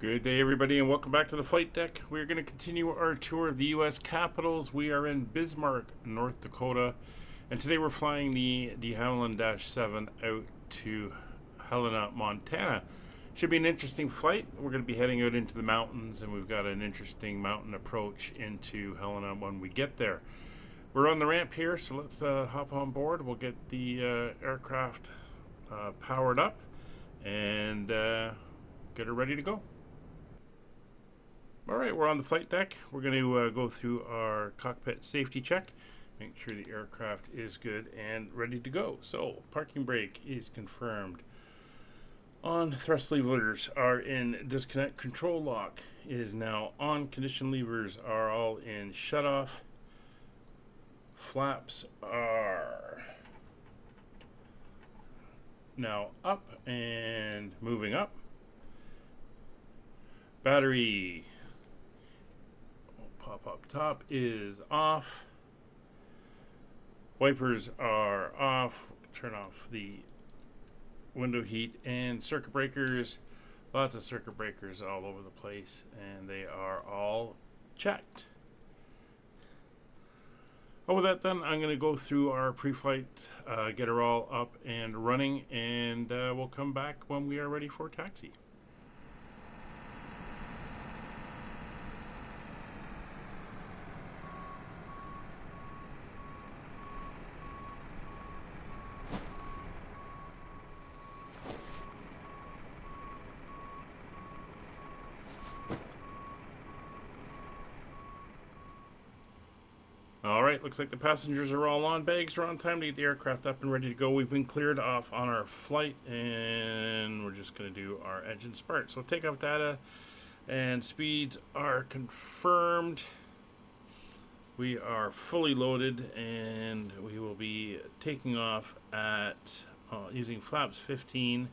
Good day, everybody, and welcome back to the flight deck. We're going to continue our tour of the U.S. capitals. We are in Bismarck, North Dakota, and today we're flying the Helena Dash-7 out to Helena, Montana. Should be an interesting flight. We're going to be heading out into the mountains, and we've got an interesting mountain approach into Helena when we get there. We're on the ramp here, so let's hop on board. We'll get the aircraft powered up and get her ready to go. Alright, we're on the flight deck. We're going to go through our cockpit safety check, make sure the aircraft is good and ready to go. So, parking brake is confirmed. On, thrust levers are in disconnect. Control lock is now on. Condition levers are all in shut off. Flaps are now up and moving up. Battery pop up top is off. Wipers are off. Turn off the window heat and circuit breakers. Lots of circuit breakers all over the place, and they are all checked. With that done, I'm going to go through our pre-flight, get her all up and running, and we'll come back when we are ready for taxi. Alright, looks like the passengers are all on. Bags are on. Time to get the aircraft up and ready to go. We've been cleared off on our flight, and we're just going to do our engine start. So takeoff data and speeds are confirmed. We are fully loaded, and we will be taking off at using flaps 15,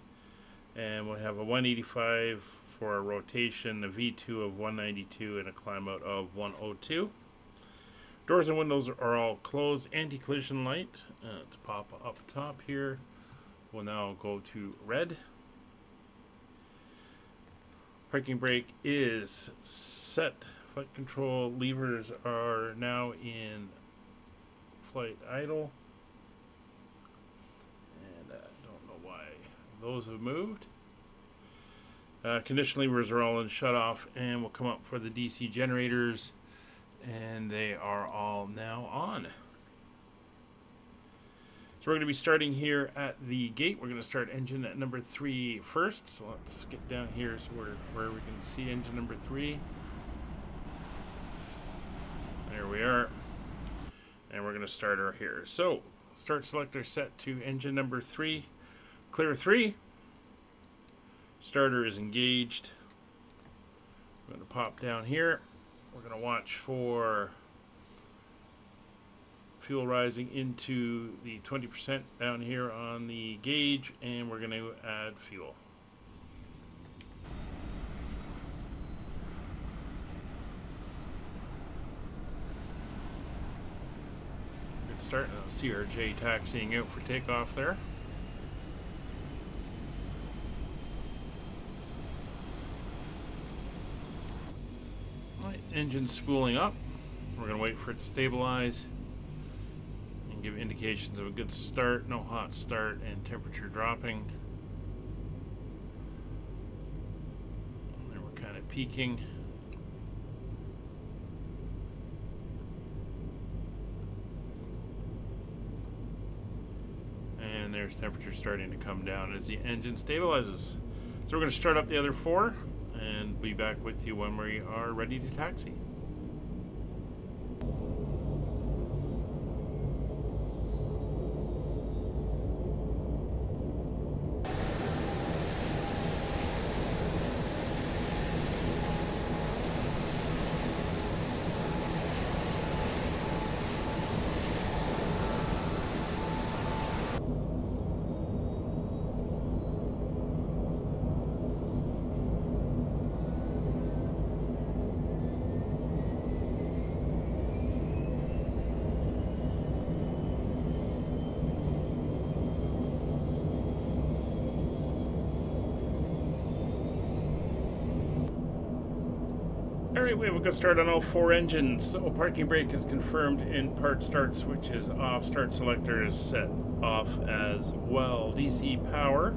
and we'll have a 185 for a rotation, a V2 of 192, and a climb out of 102. Doors and windows are all closed. Anti-collision light, let's pop up top here, will now go to red. Parking brake is set. Flight control levers are now in flight idle. And I don't know why those have moved. Condition levers are all in shut off, and we'll come up for the DC generators. And they are all now on. So we're going to be starting here at the gate. We're going to start engine at number 3 first. So let's get down here so where we can see engine number 3. There we are. And we're going to start her here. So start selector set to engine number 3. Clear 3. Starter is engaged. I'm going to pop down here. We're going to watch for fuel rising into the 20% down here on the gauge, and we're going to add fuel. Good start. Now CRJ taxiing out for takeoff there. Engine's spooling up. We're going to wait for it to stabilize and give indications of a good start, no hot start, and temperature dropping. And we're kind of peaking. And there's temperature starting to come down as the engine stabilizes. So we're going to start up the other 4 and be back with you when we are ready to taxi. Alright, we have a good start on all 4 engines. So parking brake is confirmed in part start switch is off. Start selector is set off as well. DC power,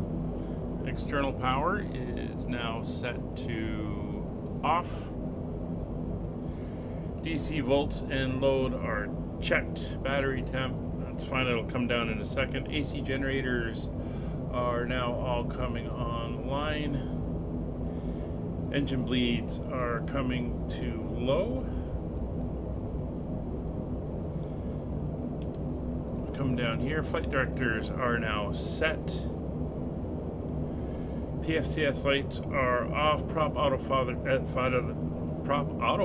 external power is now set to off. DC volts and load are checked. Battery temp, that's fine, it'll come down in a second. AC generators are now all coming online. Engine bleeds are coming to low. Come down here. Flight directors are now set. PFCS lights are off. Prop auto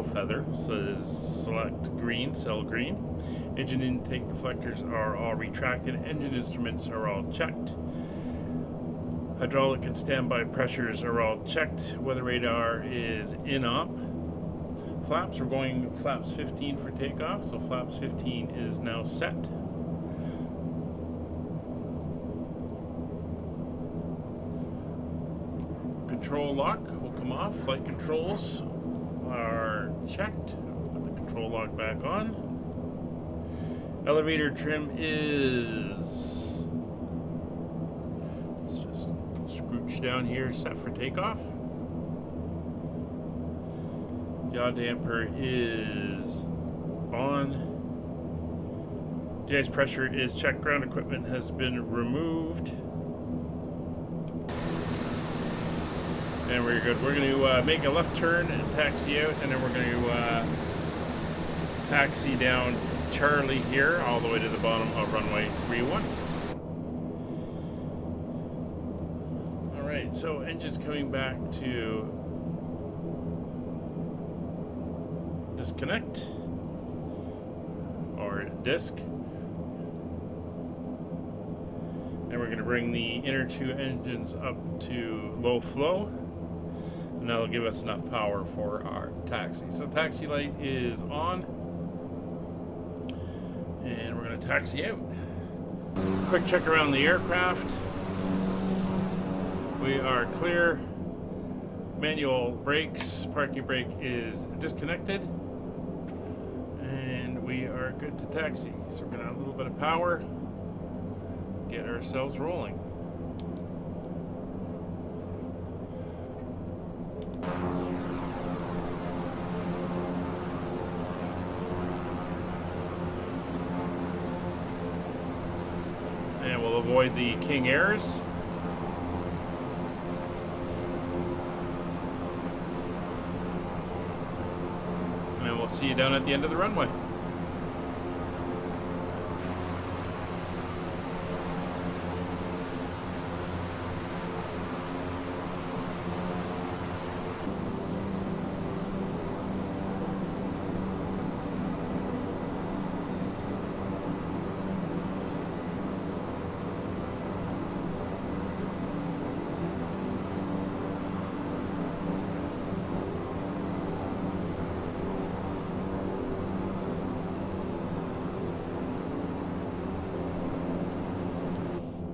feather says select green, cell green. Engine intake deflectors are all retracted. Engine instruments are all checked. Hydraulic and standby pressures are all checked. Weather radar is in op. Flaps, we're going flaps 15 for takeoff, so flaps 15 is now set. Control lock will come off. Flight controls are checked. Put the control lock back on. Elevator trim is down here, set for takeoff. Yaw damper is on. De-ice pressure is checked. Ground equipment has been removed. And we're good. We're going to make a left turn and taxi out, and then we're going to taxi down Charlie here all the way to the bottom of runway 31. So engine's coming back to disconnect or disk, and we're going to bring the inner 2 engines up to low flow, and that'll give us enough power for our taxi. So taxi light is on, and we're going to taxi out. Quick check around the aircraft. We are clear. Manual brakes, parking brake is disconnected, and we are good to taxi. So we're going to have a little bit of power, get ourselves rolling. And we'll avoid the King Airs. We'll see you down at the end of the runway.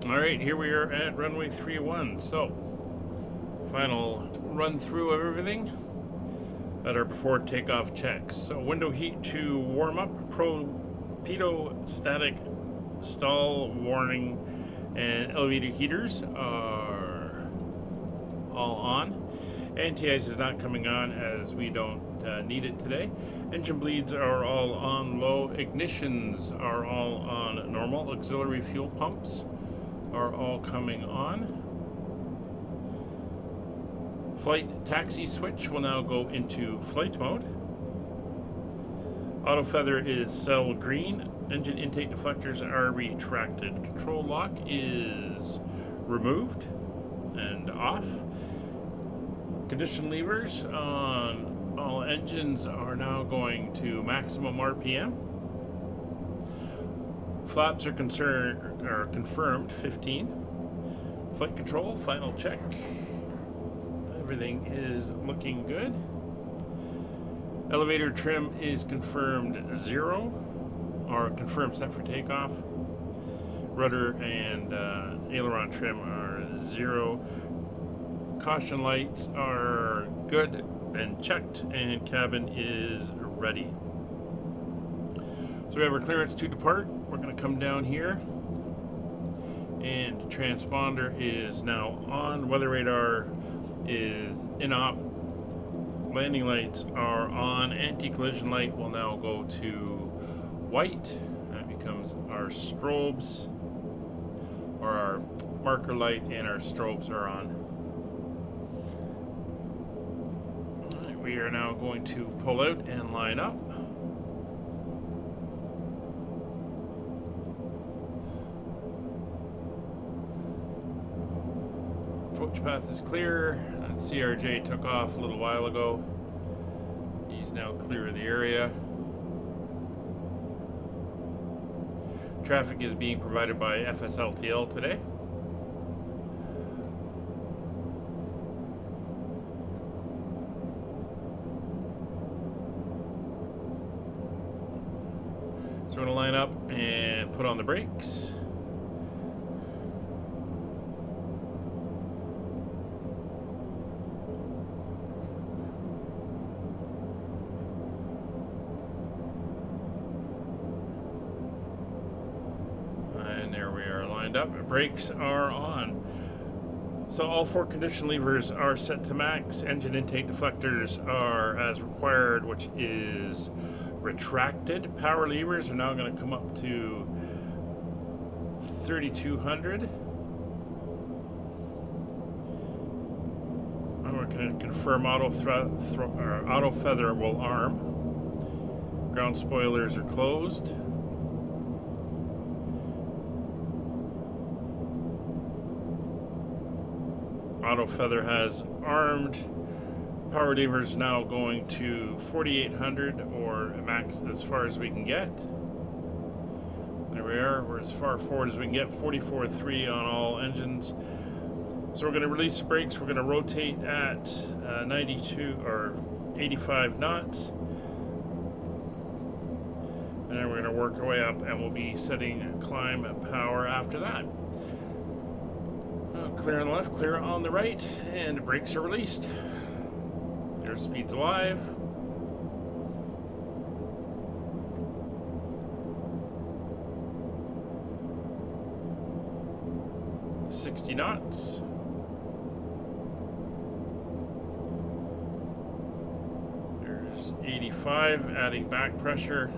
Alright, here we are at runway 31. So, final run through of everything that are before takeoff checks. So, window heat to warm up, torpedo static stall warning, and elevator heaters are all on. Anti-ice is not coming on as we don't need it today. Engine bleeds are all on low. Ignitions are all on normal. Auxiliary fuel pumps are all coming on. Flight taxi switch will now go into flight mode. Auto feather is cell green. Engine intake deflectors are retracted. Control lock is removed and off. Condition levers on all engines are now going to maximum RPM. Flaps are confirmed 15. Flight control, final check. Everything is looking good. Elevator trim is confirmed 0, or confirmed set for takeoff. Rudder and aileron trim are 0. caution lights are good and checked, and cabin is ready. So we have our clearance to depart. We're going to come down here, and transponder is now on. Weather radar is in op. Landing lights are on. Anti-collision light will now go to white. That becomes our strobes, or our marker light, and our strobes are on. All right, we are now going to pull out and line up. Approach path is clear. CRJ took off a little while ago. He's now clear of the area. Traffic is being provided by FSLTL today. So we're going to line up and put on the brakes. Up, brakes are on. So all 4 condition levers are set to max. Engine intake deflectors are as required, which is retracted. Power levers are now going to come up to 3200. And we're going to confirm auto feather will arm. Ground spoilers are closed. Auto feather has armed. Power levers now going to 4800, or max as far as we can get. There we are. We're as far forward as we can get. 44.3 on all engines. So we're going to release the brakes. We're going to rotate at 92 or 85 knots, and then we're going to work our way up, and we'll be setting climb power after that. Clear on the left, clear on the right, and the brakes are released. Airspeed's alive. $60 knots. There's 85, adding back pressure.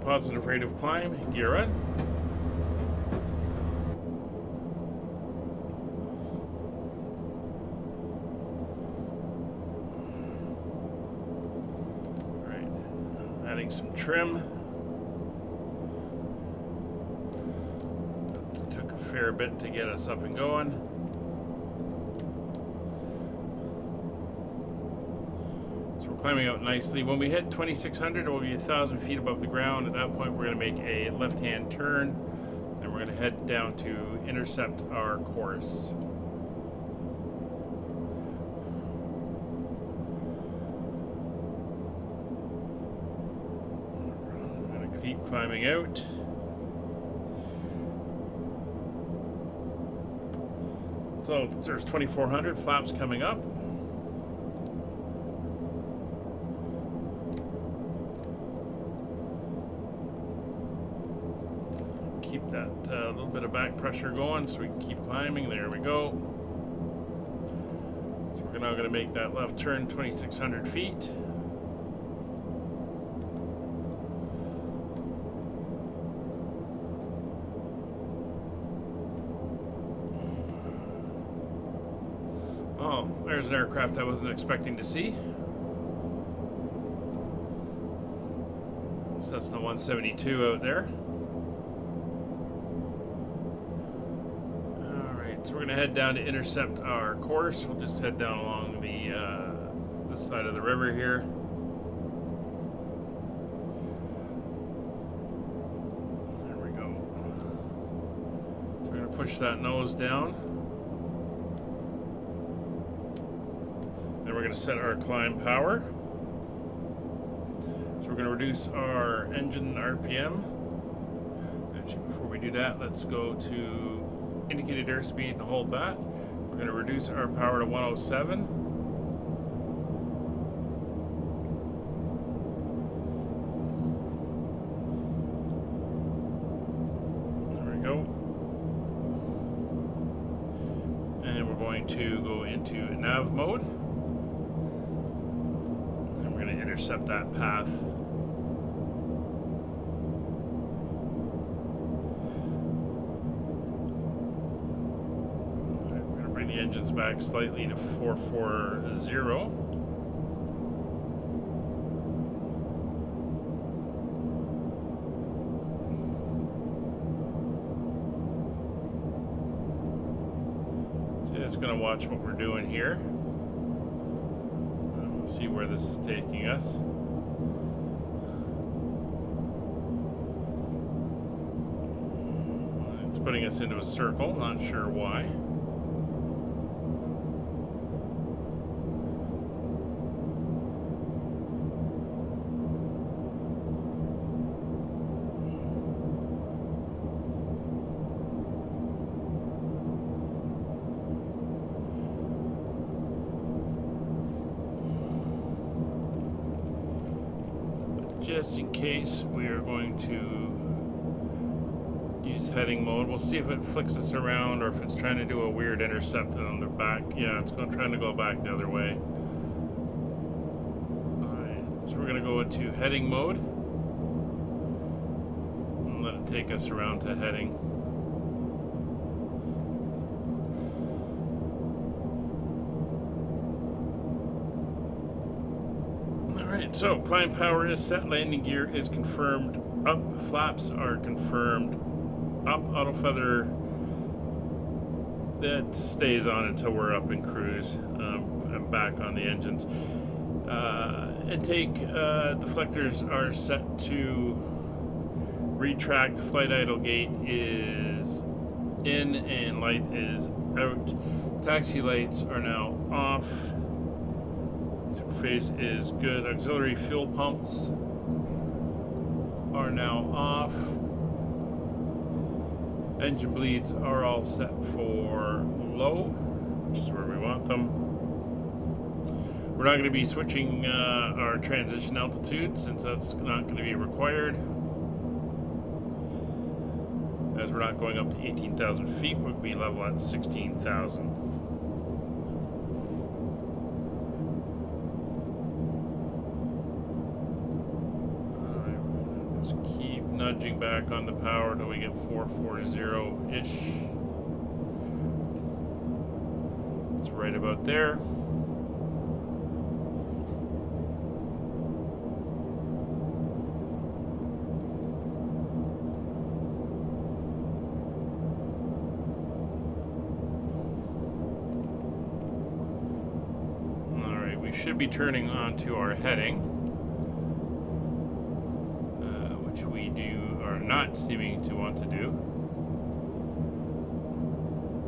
Positive rate of climb, gear in. All right, adding some trim. That took a fair bit to get us up and going. Climbing out nicely. When we hit 2600, we'll be 1,000 feet above the ground. At that point, we're going to make a left-hand turn, and we're going to head down to intercept our course. We're going to keep climbing out. So there's 2400 flaps coming up. Keep that little bit of back pressure going so we can keep climbing. There we go. So we're now going to make that left turn 2,600 feet. Oh, there's an aircraft I wasn't expecting to see. Cessna 172 out there. So we're going to head down to intercept our course. We'll just head down along the this side of the river here. There we go. So we're going to push that nose down. Then we're going to set our climb power. we're going to reduce our engine RPM. Actually, before we do that, let's go to indicated airspeed and hold that. We're going to reduce our power to 107. There we go. And we're going to go into nav mode. And we're going to intercept that path. The engine's back slightly to 440. Just gonna watch what we're doing here. We'll see where this is taking us. It's putting us into a circle, not sure why. Just in case, we are going to use heading mode. We'll see if it flicks us around or if it's trying to do a weird intercept on the back. Yeah, it's trying to go back the other way. Alright, so we're going to go into heading mode and let it take us around to heading. So, climb power is set, landing gear is confirmed, up, flaps are confirmed, up, auto feather, that stays on until we're up in cruise, and back on the engines. Intake deflectors are set to retract, flight idle gate is in and light is out. Taxi lights are now off. Phase is good. Auxiliary fuel pumps are now off. Engine bleeds are all set for low, which is where we want them. We're not going to be switching our transition altitude since that's not going to be required. As we're not going up to 18,000 feet, we'll be level at 16,000. Nudging back on the power until we get 440-ish. It's right about there. Alright, we should be turning onto our heading. Not seeming to want to do.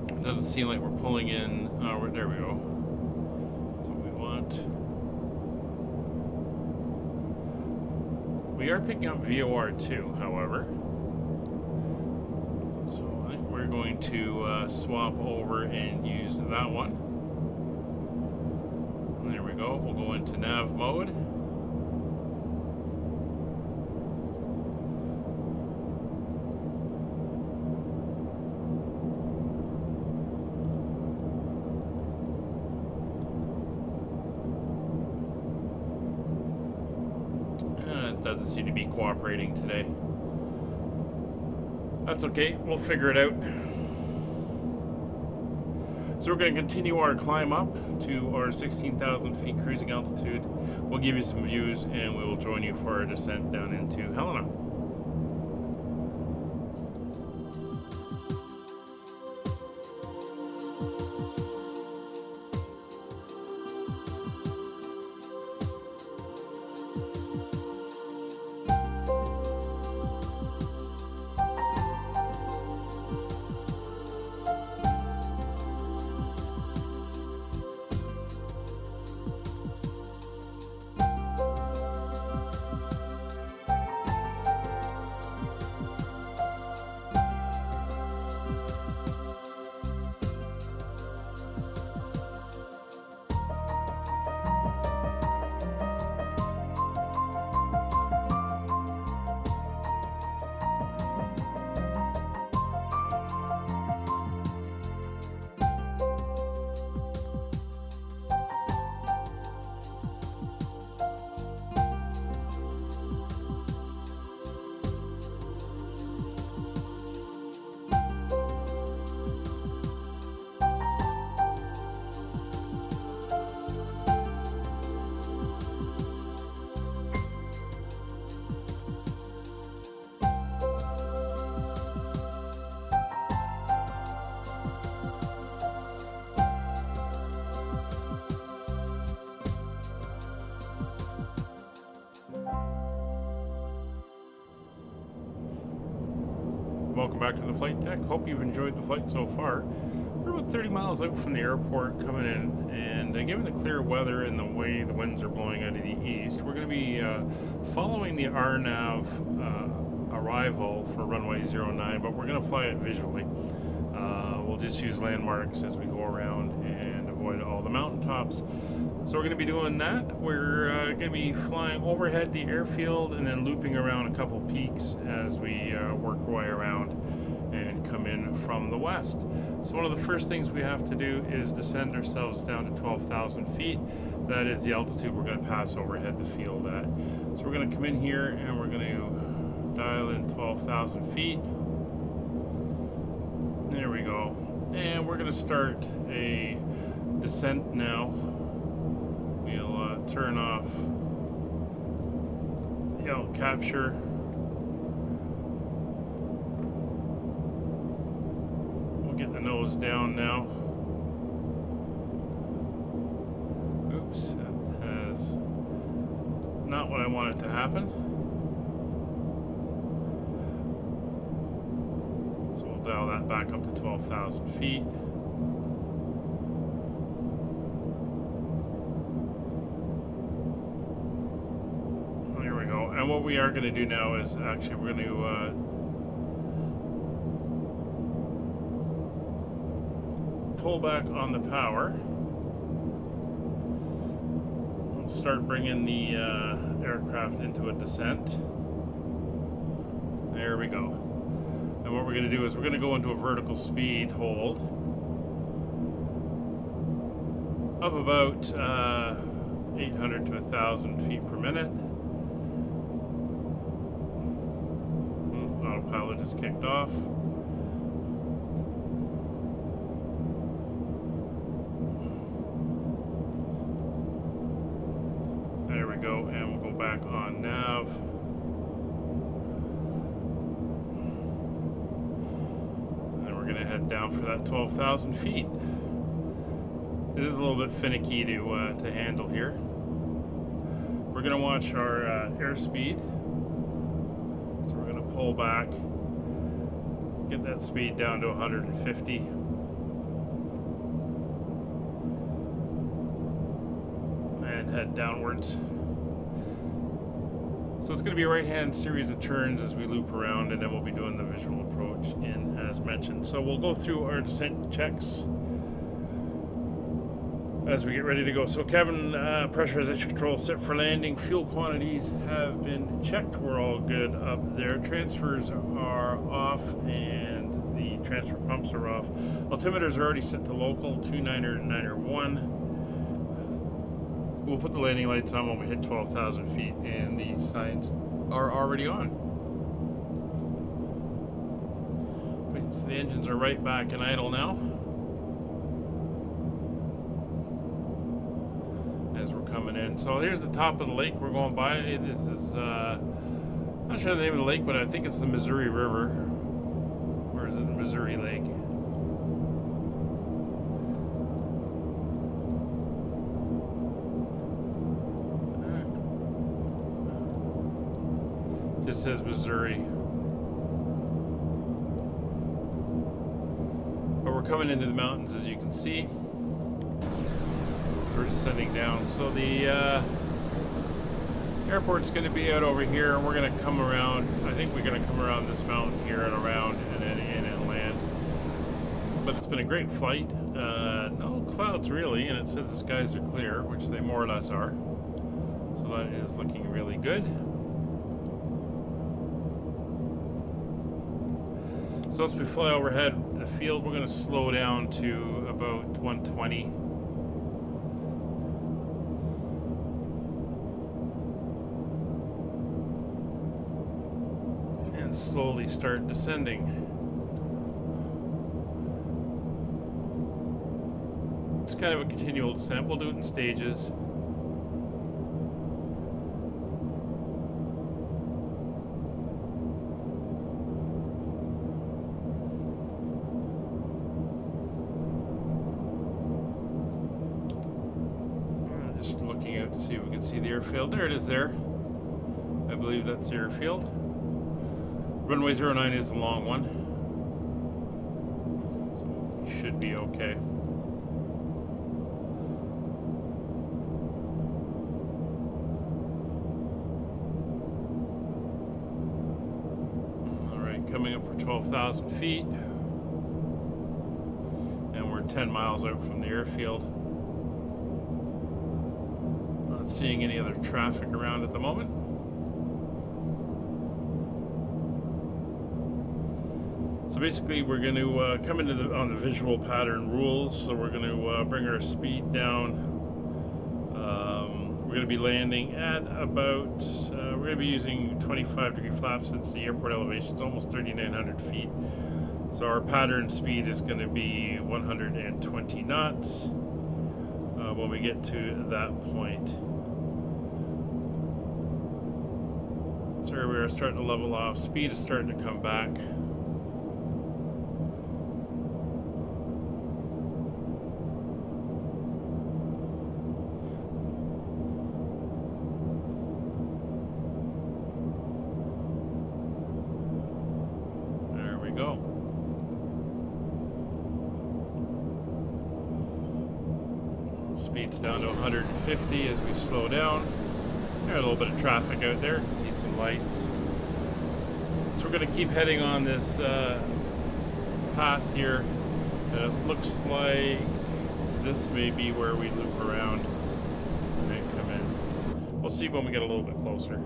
It doesn't seem like we're pulling in. There we go. That's what we want. We are picking up VOR too, however. So I think we're going to swap over and use that one. And there we go. We'll go into nav mode. Doesn't seem to be cooperating today. That's okay, we'll figure it out. So we're going to continue our climb up to our 16,000 feet cruising altitude. We'll give you some views and we will join you for our descent down into Helena. welcome back to the flight deck. Hope you've enjoyed the flight so far. We're about 30 miles out from the airport coming in, and given the clear weather and the way the winds are blowing out of the east, we're going to be following the RNAV arrival for runway 09, but we're going to fly it visually. We'll just use landmarks as we go around and avoid all the mountaintops. So we're going to be doing that. We're going to be flying overhead the airfield and then looping around a couple peaks as we work our way around and come in from the west. So one of the first things we have to do is descend ourselves down to 12,000 feet. That is the altitude we're going to pass overhead the field at. So we're going to come in here and we're going to dial in 12,000 feet. There we go. And we're going to start a descent now. We'll turn off the capture. We'll get the nose down now. Oops, that has not what I wanted to happen. So we'll dial that back up to 12,000 feet. And what we are going to do now is actually we're going to pull back on the power. We'll start bringing the aircraft into a descent. There we go. And what we're going to do is we're going to go into a vertical speed hold of about 800 to 1,000 feet per minute. Autopilot is kicked off. There we go, and we'll go back on nav. And we're going to head down for that 12,000 feet. It is a little bit finicky to handle here. We're going to watch our airspeed. Pull back, get that speed down to 150. And head downwards. So it's going to be a right-hand series of turns as we loop around, and then we'll be doing the visual approach in as mentioned. So we'll go through our descent checks as we get ready to go. So cabin pressurization control set for landing. Fuel quantities have been checked. We're all good up there. Transfers are off and the transfer pumps are off. Altimeters are already set to local 29901. We'll put the landing lights on when we hit 12,000 feet and the signs are already on. So the engines are right back in idle now. As we're coming in. So here's the top of the lake we're going by. This is, I'm not sure the name of the lake, but I think it's the Missouri River. Or is it the Missouri Lake? Just says Missouri. But we're coming into the mountains, as you can see. We're descending down. So the airport's going to be out over here, and we're going to come around. I think we're going to come around this mountain here and around and then in and land. But it's been a great flight. No clouds really, and it says the skies are clear, which they more or less are. So that is looking really good. So once we fly overhead the field, we're going to slow down to about 120. Slowly start descending. It's kind of a continual descent. We'll do it in stages. Just looking out to see if we can see the airfield. There it is there. I believe that's the airfield. Runway 09 is the long one. should be okay. Alright, coming up for 12,000 feet. And we're 10 miles out from the airfield. Not seeing any other traffic around at the moment. So basically, we're going to come into on the visual pattern rules. So we're going to bring our speed down. We're going to be landing at about. We're going to be using 25-degree flaps since the airport elevation is almost 3,900 feet. So our pattern speed is going to be 120 knots when we get to that point. So here we are starting to level off. Speed is starting to come back. Go. Speed's down to 150 as we slow down. There's a little bit of traffic out there. You can see some lights. So we're going to keep heading on this path here. And it looks like this may be where we loop around and then come in. We'll see when we get a little bit closer.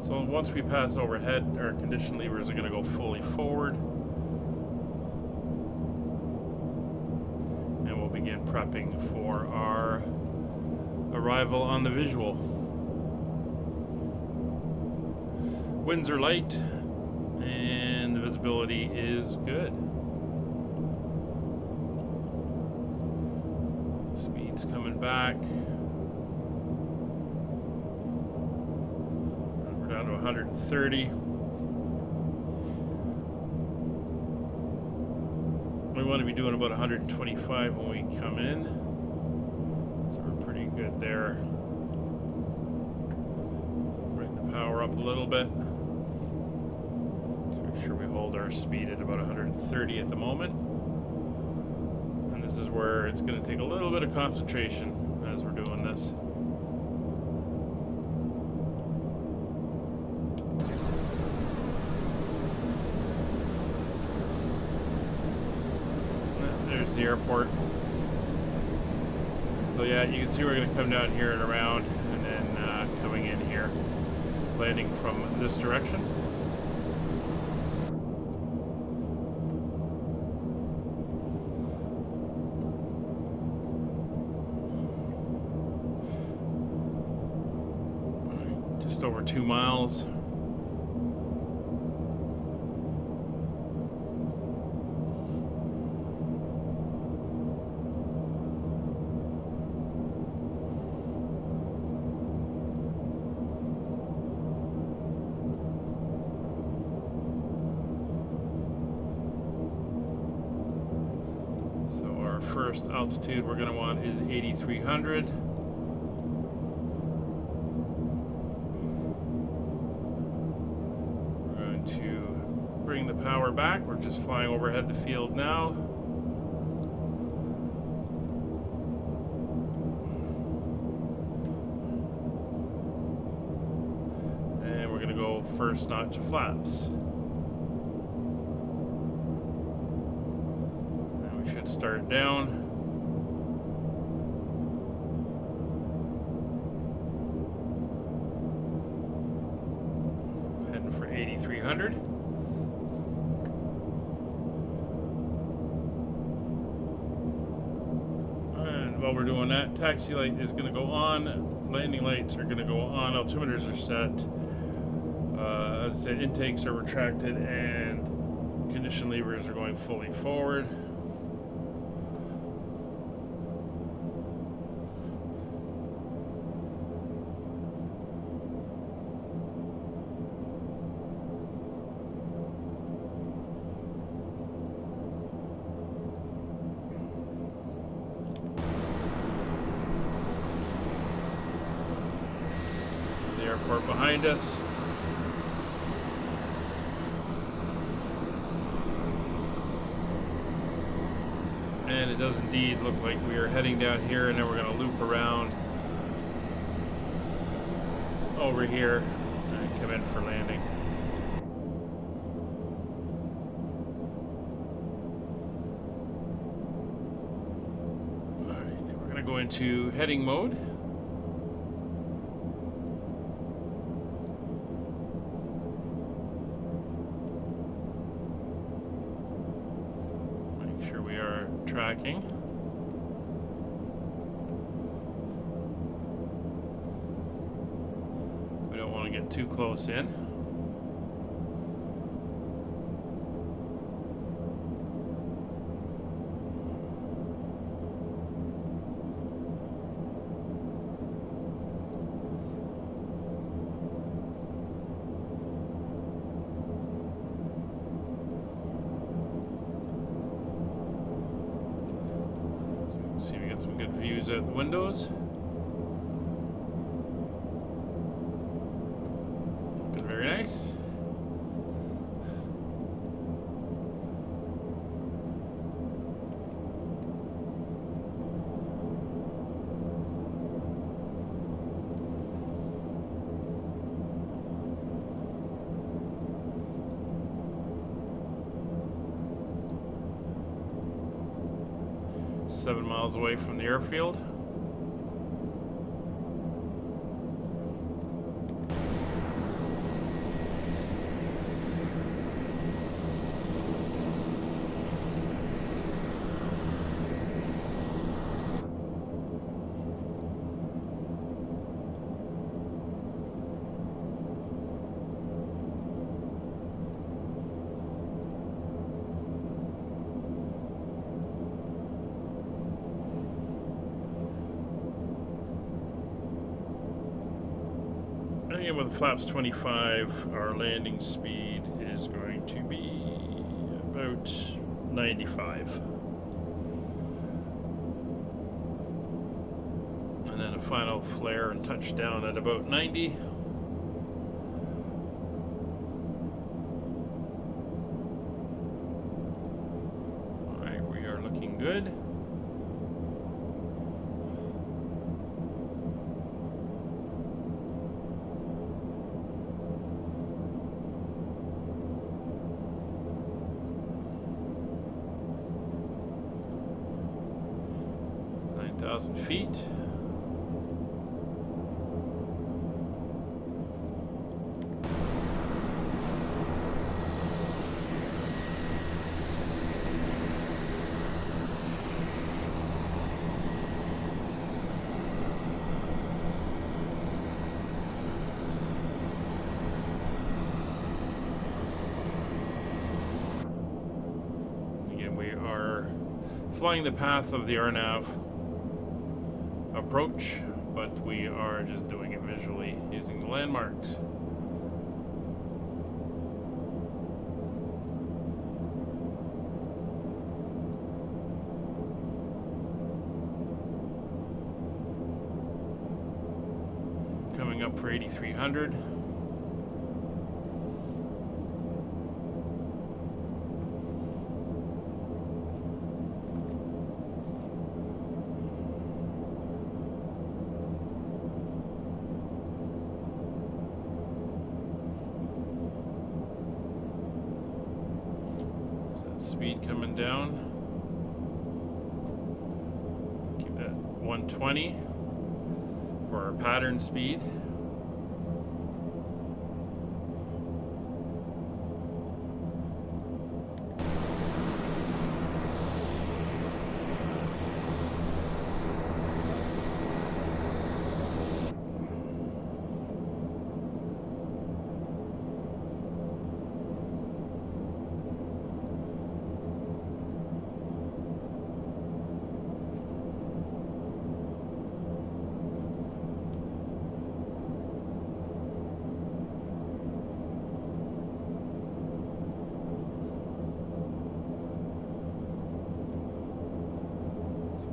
So once we pass overhead, our condition levers are going to go fully forward. And we'll begin prepping for our arrival on the visual. Winds are light and the visibility is good. Speed's coming back. Down to 130. We want to be doing about 125 when we come in. So we're pretty good there. So bring the power up a little bit. So make sure we hold our speed at about 130 at the moment. And this is where it's going to take a little bit of concentration as we're doing this. The airport. So yeah, you can see we're going to come down here and around and then coming in here, landing from this direction. Just over 2 miles. First altitude we're going to want is 8,300. We're going to bring the power back. We're just flying overhead the field now. And we're going to go first notch of flaps. Should start down. Heading for 8,300. And while we're doing that, taxi light is going to go on. Landing lights are going to go on. Altimeters are set. As I said, intakes are retracted and condition levers are going fully forward. or behind us. And it does indeed look like we are heading down here, and then we're going to loop around over here and come in for landing. Alright, we're going to go into heading mode. Make sure we are tracking. We don't want to get too close in. See, we got some good views out the windows. Looking very nice. Seven miles away from the airfield. And with flaps 25, our landing speed is going to be about 95. And then a final flare and touchdown at about 90. Alright, we are looking good. Feet. Again, we are flying the path of the RNAV approach, but we are just doing it visually using the landmarks. Coming up for 8,300. Speed coming down. Keep that 120 for our pattern speed.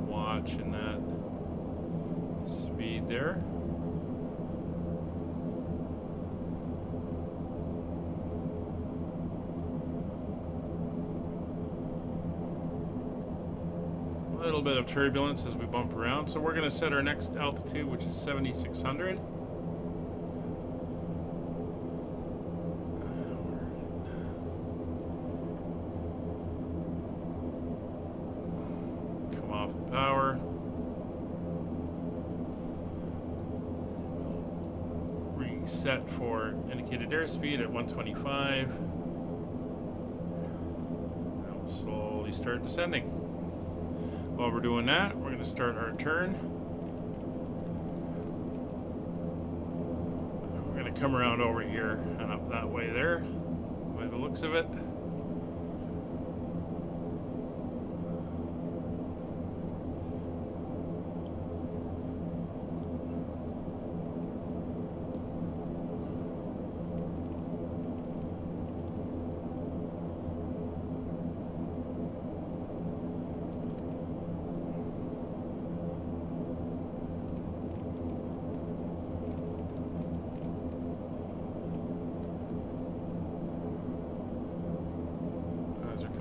Watching that speed there. bit of turbulence as we bump around. So we're going to set our next altitude, which is 7,600. Come off the power. Reset for indicated airspeed at 125. Now we'll slowly start descending. While we're doing that, we're going to start our turn. We're going to come around over here and up that way there, by the looks of it.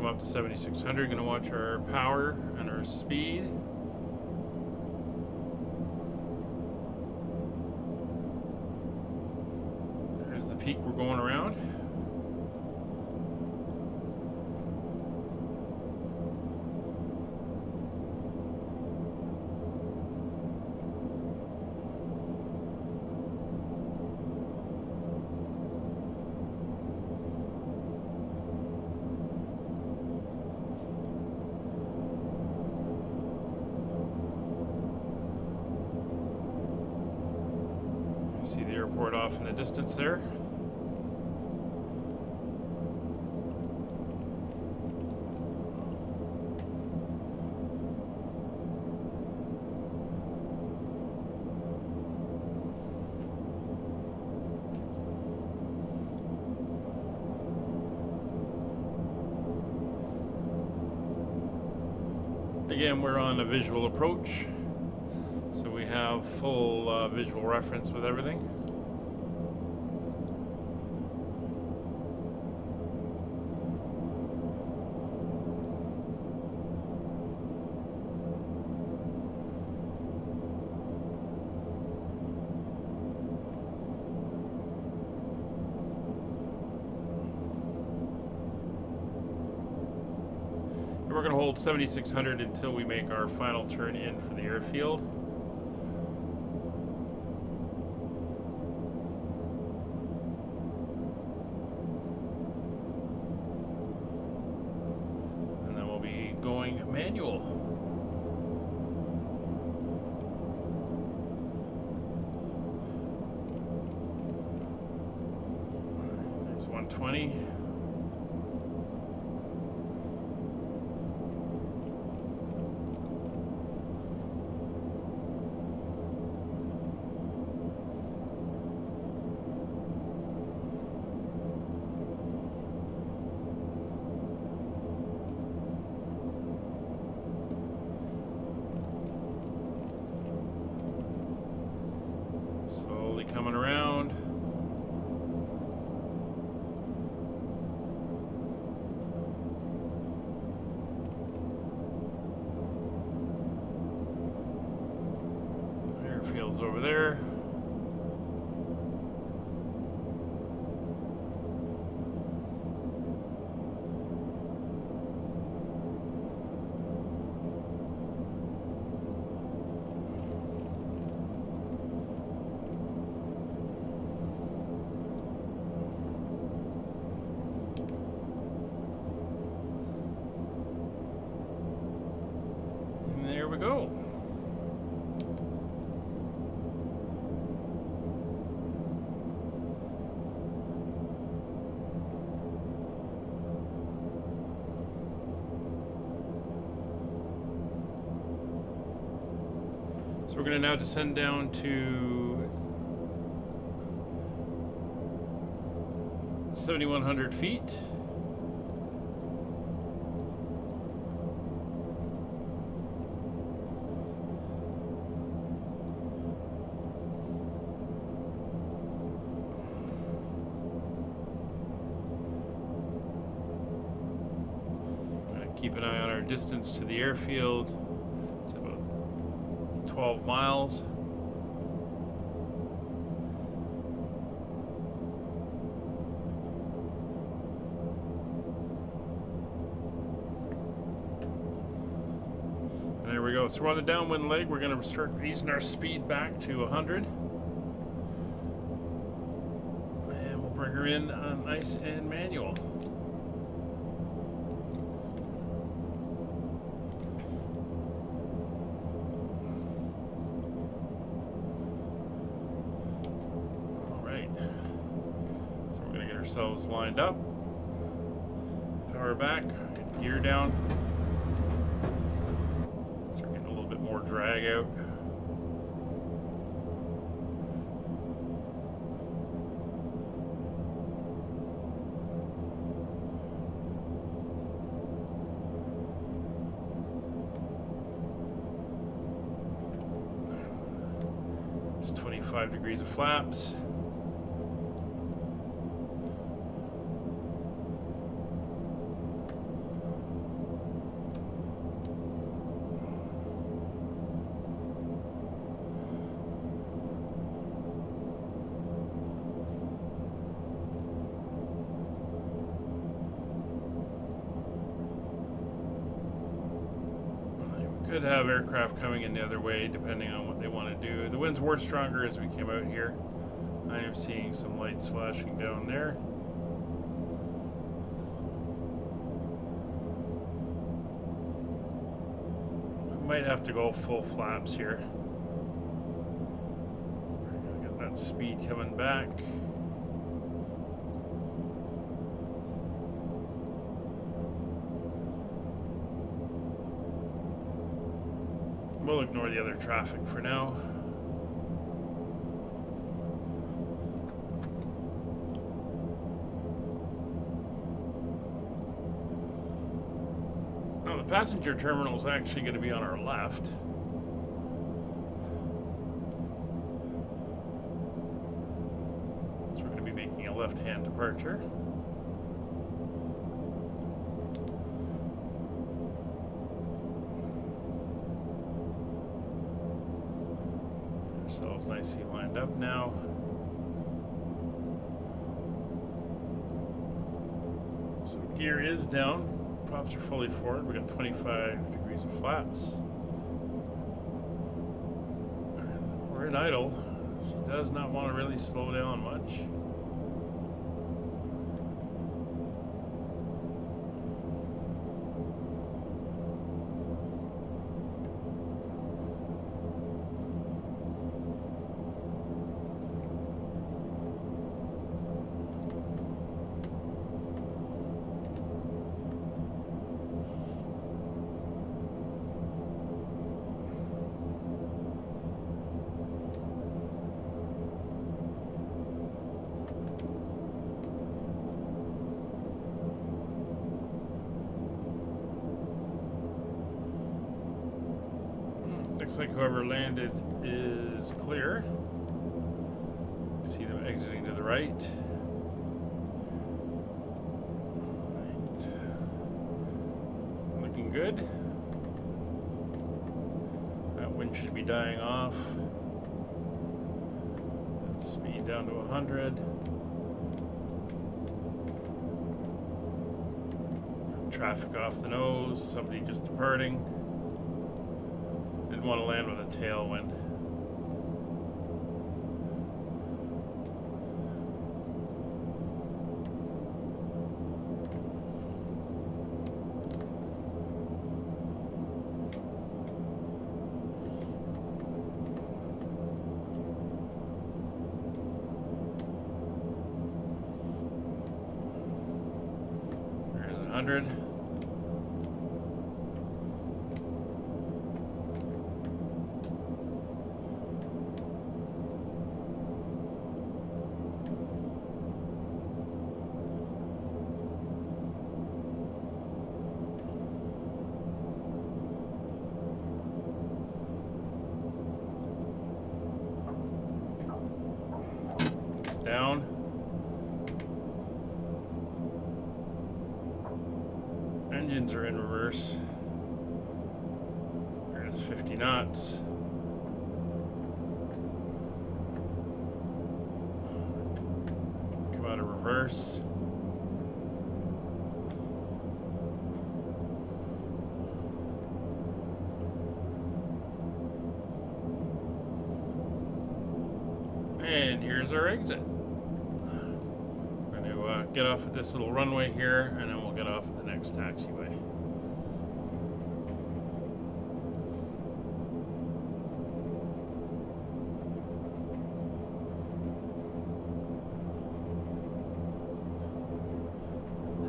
Up to 7,600. Going to watch our power and our speed. There's the peak we're going around. See the airport off in the distance there. Again, we're on a visual approach. So we have full visual reference with everything. And we're going to hold 7,600 until we make our final turn in for the airfield. Going manual. There's 120. Coming around. Airfield's over there. There we go. So we're going to now descend down to 7,100 feet. Keep an eye on our distance to the airfield. 12 miles. And there we go. So we're on the downwind leg. We're going to start easing our speed back to 100. And we'll bring her in on nice and manual. Ourselves lined up, power back, gear down, start getting a little bit more drag out. Just 25 degrees of flaps. Could have aircraft coming in the other way depending on what they want to do. The winds were stronger as we came out here. I am seeing some lights flashing down there. We might have to go full flaps here. We're going to get that speed coming back. We'll ignore the other traffic for now. Now the passenger terminal is actually going to be on our left. So we're going to be making a left-hand departure. Ourselves nicely lined up now. So gear is down. Props are fully forward. We got 25 degrees of flaps. We're in idle. She does not want to really slow down much. Looks like whoever landed is clear. You can see them exiting to the right. Looking good. That wind should be dying off. Let's speed down to 100. Traffic off the nose. Somebody just departing. Want to land with a tailwind. There's 100. Down. Engines are in reverse. There's 50 knots. reverse. And here's our exit. We're going to get off at this little runway here, and then we'll get off at the next taxiway.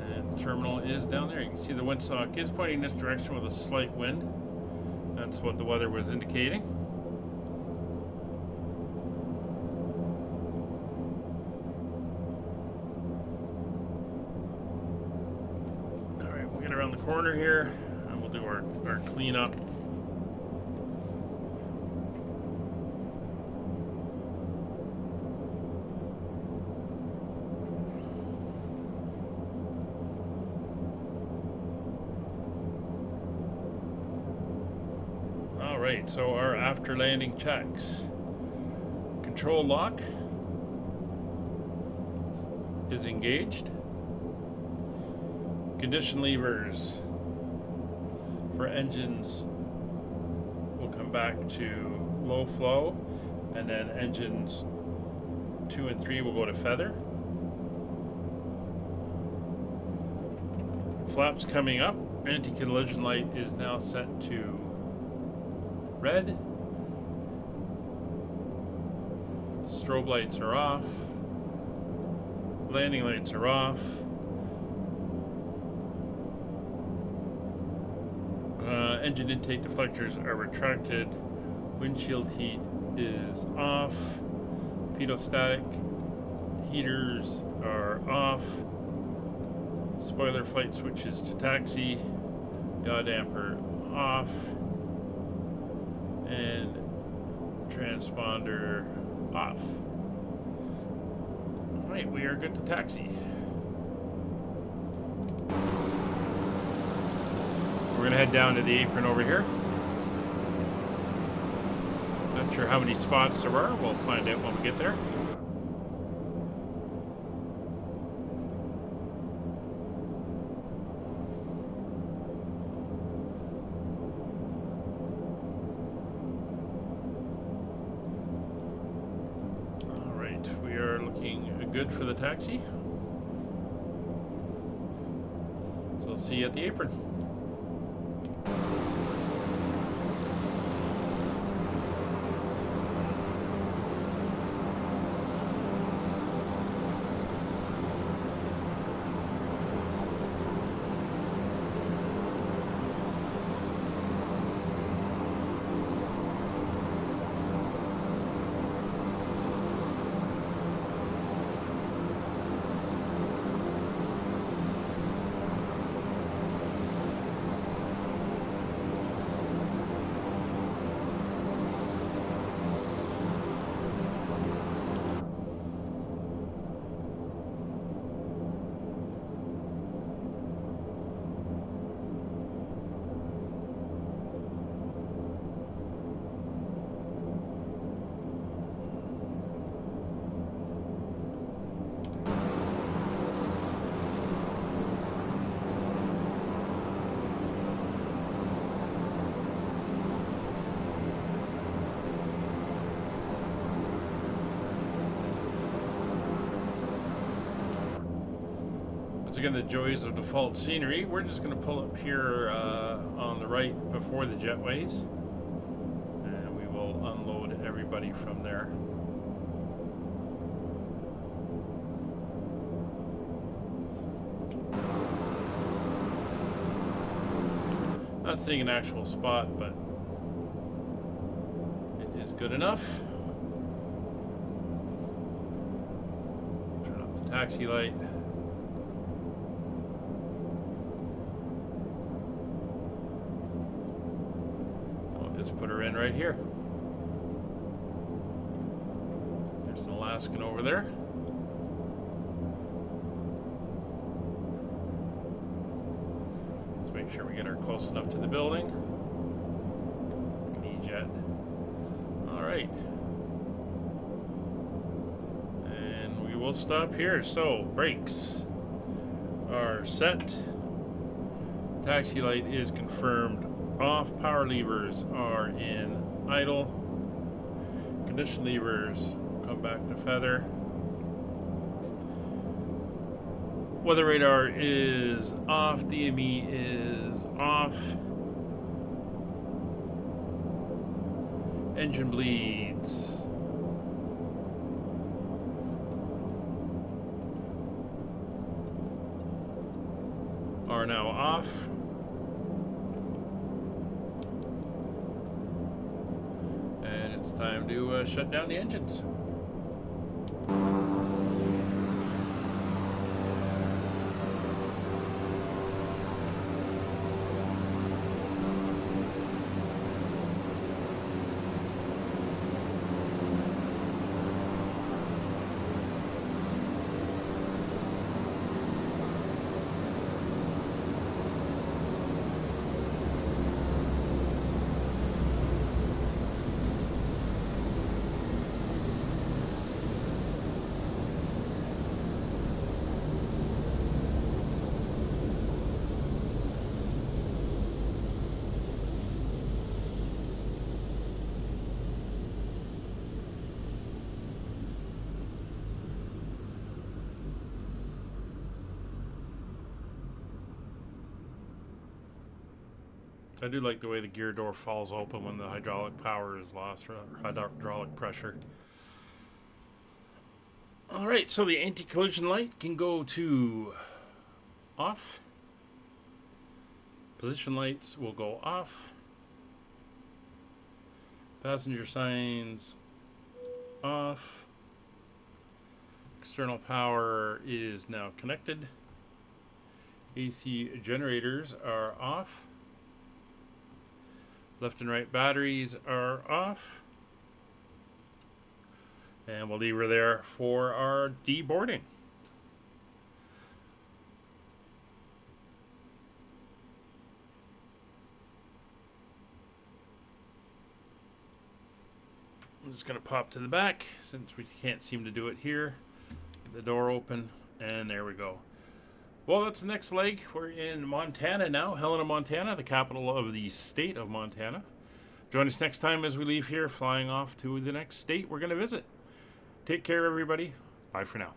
And the terminal is down there. You can see the windsock is pointing this direction with a slight wind. That's what the weather was indicating. Around the corner here, and we'll do our cleanup. All right, so our after landing checks. Control lock is engaged. Condition levers for engines will come back to low flow, and then engines 2 and 3 will go to feather. Flaps coming up. Anti-collision light is now set to red. Strobe lights are off. Landing lights are off. Engine intake deflectors are retracted. Windshield heat is off. Pedostatic heaters are off. Spoiler flight switches to taxi. Yaw damper off. And transponder off. Alright, we are good to taxi. We're going to head down to the apron over here. Not sure how many spots there are. We'll find out when we get there. All right, we are looking good for the taxi. So we'll see you at the apron. Once again, the joys of default scenery. We're just going to pull up here on the right before the jetways, and we will unload everybody from there. Not seeing an actual spot, but it is good enough. Turn off the taxi light. Just put her in right here. So there's an Alaskan over there. Let's make sure we get her close enough to the building. E-jet. All right. And we we'll stop here. So, brakes are set. Taxi light is confirmed off. Power levers are in idle. Condition levers come back to feather. Weather radar is off. DME is off. Engine bleeds are now off. And it's time to shut down the engines. I do like the way the gear door falls open when the hydraulic power is lost, or hydraulic pressure. Alright, so the anti-collision light can go to off. Position lights will go off. Passenger signs off. External power is now connected. AC generators are off. Left and right batteries are off. And we'll leave her there for our deboarding. I'm just going to pop to the back since we can't seem to do it here. The door open, and there we go. Well, that's the next leg. We're in Montana now, Helena, Montana, the capital of the state of Montana. Join us next time as we leave here, flying off to the next state we're going to visit. Take care, everybody. Bye for now.